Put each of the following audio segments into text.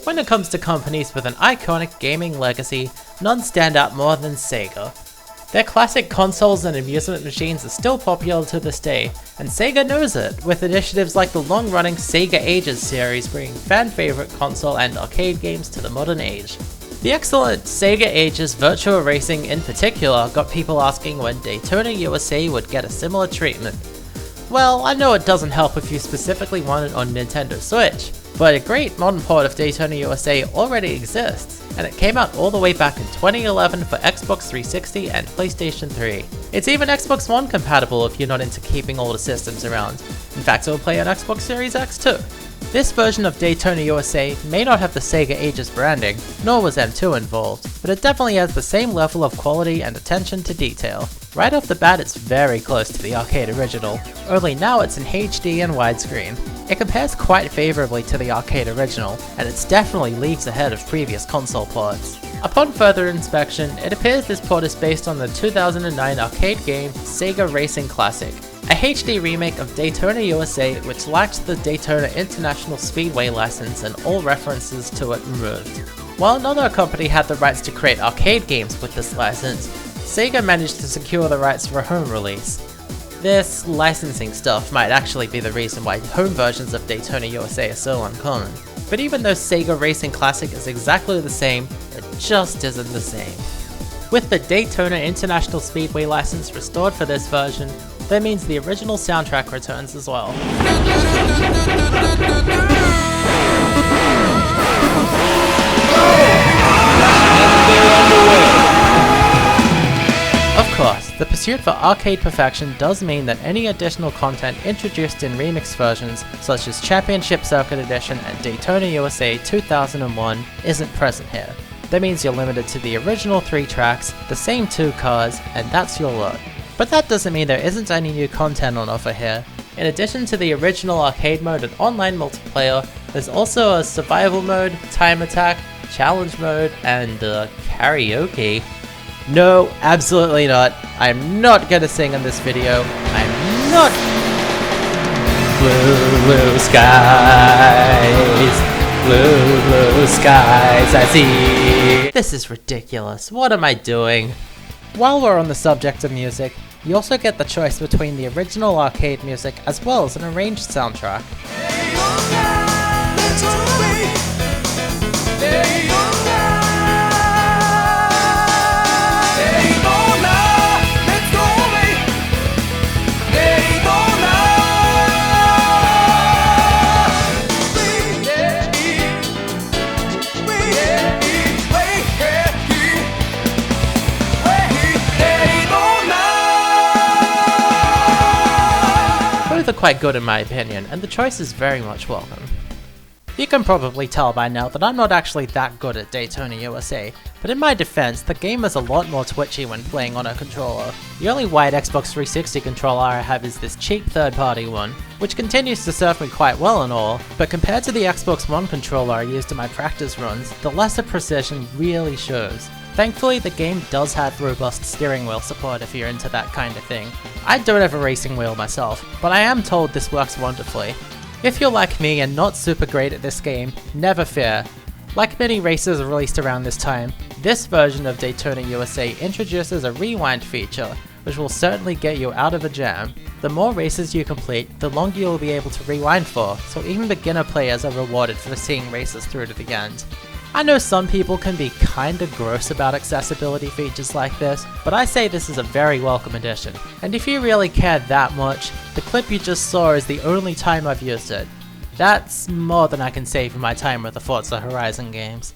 When it comes to companies with an iconic gaming legacy, none stand out more than Sega. Their classic consoles and amusement machines are still popular to this day, and Sega knows it, with initiatives like the long-running Sega Ages series bringing fan-favorite console and arcade games to the modern age. The excellent Sega Ages Virtua Racing in particular got people asking when Daytona USA would get a similar treatment. Well, I know it doesn't help if you specifically want it on Nintendo Switch, but a great modern port of Daytona USA already exists, and it came out all the way back in 2011 for Xbox 360 and PlayStation 3. It's even Xbox One compatible if you're not into keeping older systems around. In fact, it will play on Xbox Series X too. This version of Daytona USA may not have the Sega Ages branding, nor was M2 involved, but it definitely has the same level of quality and attention to detail. Right off the bat, it's very close to the arcade original, only now it's in HD and widescreen. It compares quite favourably to the arcade original, and it's definitely leagues ahead of previous console ports. Upon further inspection, it appears this port is based on the 2009 arcade game Sega Racing Classic, a HD remake of Daytona USA which lacked the Daytona International Speedway license and all references to it removed. While another company had the rights to create arcade games with this license, Sega managed to secure the rights for a home release. This licensing stuff might actually be the reason why home versions of Daytona USA are so uncommon. But even though Sega Racing Classic is exactly the same, it just isn't the same. With the Daytona International Speedway license restored for this version, that means the original soundtrack returns as well. Of course, the pursuit for arcade perfection does mean that any additional content introduced in remix versions, such as Championship Circuit Edition and Daytona USA 2001, isn't present here. That means you're limited to the original 3 tracks, the same 2 cars, and that's your lot. But that doesn't mean there isn't any new content on offer here. In addition to the original arcade mode and online multiplayer, there's also a survival mode, time attack, challenge mode, and karaoke. No, absolutely not. I'm not gonna sing in this video. I'm not. Blue skies, blue skies, I see. This is ridiculous. What am I doing? While we're on the subject of music, you also get the choice between the original arcade music as well as an arranged soundtrack. Both are quite good in my opinion, and the choice is very much welcome. You can probably tell by now that I'm not actually that good at Daytona USA, but in my defense, the game is a lot more twitchy when playing on a controller. The only wired Xbox 360 controller I have is this cheap third-party one, which continues to serve me quite well and all, but compared to the Xbox One controller I used in my practice runs, the lesser precision really shows. Thankfully, the game does have robust steering wheel support if you're into that kind of thing. I don't have a racing wheel myself, but I am told this works wonderfully. If you're like me and not super great at this game, never fear. Like many races released around this time, this version of Daytona USA introduces a rewind feature, which will certainly get you out of a jam. The more races you complete, the longer you'll be able to rewind for, so even beginner players are rewarded for seeing races through to the end. I know some people can be kinda gross about accessibility features like this, but I say this is a very welcome addition, and if you really care that much, the clip you just saw is the only time I've used it. That's more than I can say for my time with the Forza Horizon games.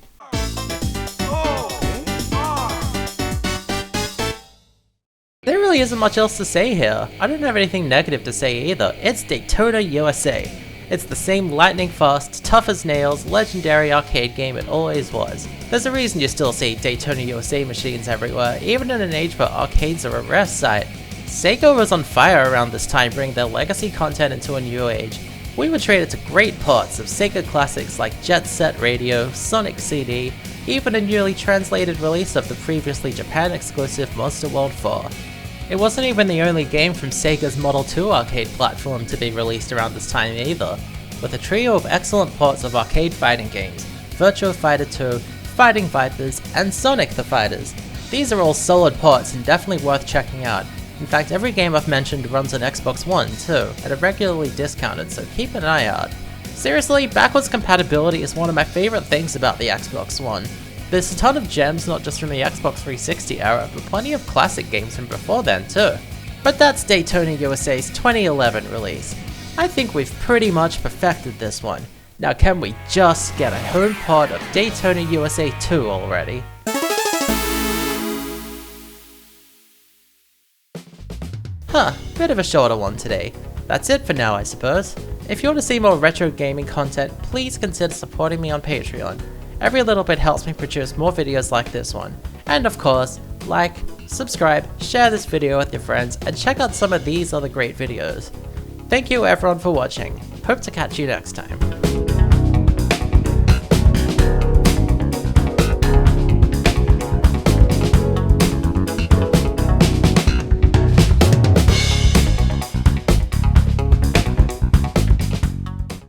There really isn't much else to say here. I don't have anything negative to say either. It's Daytona USA. It's the same lightning fast, tough as nails, legendary arcade game it always was. There's a reason you still see Daytona USA machines everywhere, even in an age where arcades are a rare sight. Sega was on fire around this time, bringing their legacy content into a new age. We were treated to great ports of Sega classics like Jet Set Radio, Sonic CD, even a newly translated release of the previously Japan exclusive Monster World 4. It wasn't even the only game from Sega's Model 2 arcade platform to be released around this time either, with a trio of excellent ports of arcade fighting games, Virtua Fighter 2, Fighting Vipers, and Sonic the Fighters. These are all solid ports and definitely worth checking out. In fact, every game I've mentioned runs on Xbox One too, and are regularly discounted, so keep an eye out. Seriously, backwards compatibility is one of my favorite things about the Xbox One. There's a ton of gems not just from the Xbox 360 era, but plenty of classic games from before then too. But that's Daytona USA's 2011 release. I think we've pretty much perfected this one. Now can we just get a home port of Daytona USA 2 already? Huh, bit of a shorter one today. That's it for now, I suppose. If you want to see more retro gaming content, please consider supporting me on Patreon. Every little bit helps me produce more videos like this one. And of course, like, subscribe, share this video with your friends, and check out some of these other great videos. Thank you everyone for watching. Hope to catch you next time.